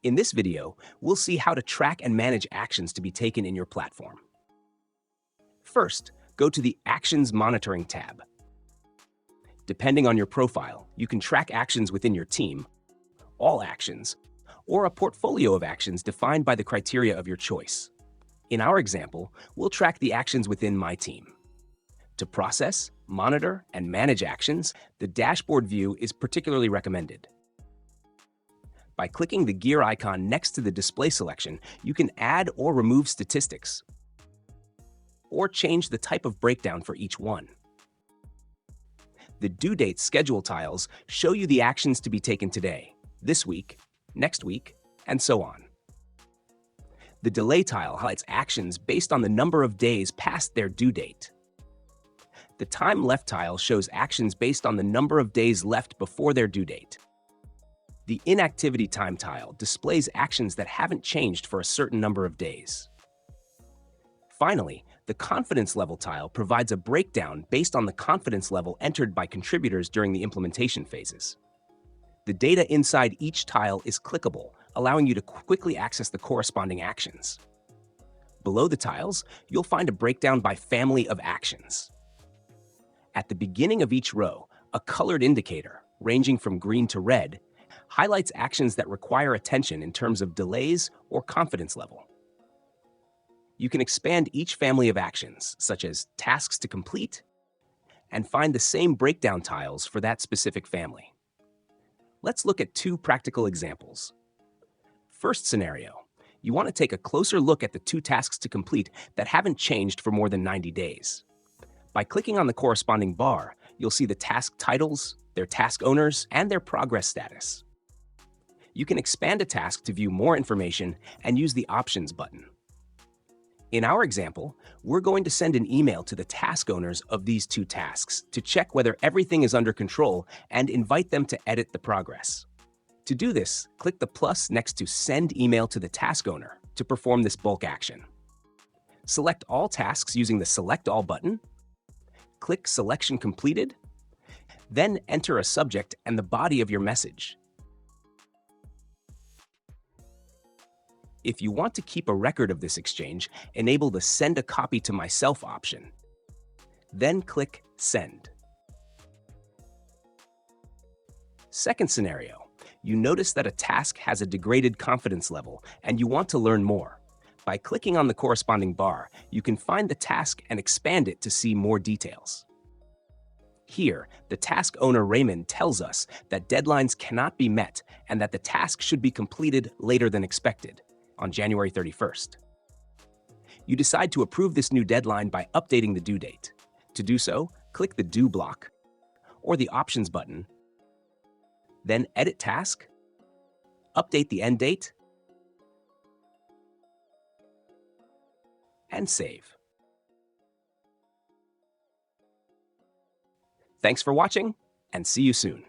In this video, we'll see how to track and manage actions to be taken in your platform. First, go to the Actions Monitoring tab. Depending on your profile, you can track actions within your team, all actions, or a portfolio of actions defined by the criteria of your choice. In our example, we'll track the actions within my team. To process, monitor, and manage actions, the dashboard view is particularly recommended. By clicking the gear icon next to the display selection, you can add or remove statistics, or change the type of breakdown for each one. The due date schedule tiles show you the actions to be taken today, this week, next week, and so on. The delay tile highlights actions based on the number of days past their due date. The time left tile shows actions based on the number of days left before their due date. The inactivity time tile displays actions that haven't changed for a certain number of days. Finally, the confidence level tile provides a breakdown based on the confidence level entered by contributors during the implementation phases. The data inside each tile is clickable, allowing you to quickly access the corresponding actions. Below the tiles, you'll find a breakdown by family of actions. At the beginning of each row, a colored indicator, ranging from green to red, highlights actions that require attention in terms of delays or confidence level. You can expand each family of actions, such as tasks to complete, and find the same breakdown tiles for that specific family. Let's look at two practical examples. First scenario, you want to take a closer look at the two tasks to complete that haven't changed for more than 90 days. By clicking on the corresponding bar, you'll see the task titles, their task owners, and their progress status. You can expand a task to view more information and use the Options button. In our example, we're going to send an email to the task owners of these two tasks to check whether everything is under control and invite them to edit the progress. To do this, click the plus next to Send Email to the task owner to perform this bulk action. Select all tasks using the Select All button, click Selection Completed, then enter a subject and the body of your message. If you want to keep a record of this exchange, enable the Send a Copy to Myself option. Then click Send. Second scenario, you notice that a task has a degraded confidence level and you want to learn more. By clicking on the corresponding bar, you can find the task and expand it to see more details. Here, the task owner Raymond tells us that deadlines cannot be met and that the task should be completed later than expected, on January 31st. You decide to approve this new deadline by updating the due date. To do so, click the Do block or the Options button, then Edit Task, update the end date, and save. Thanks for watching, and see you soon.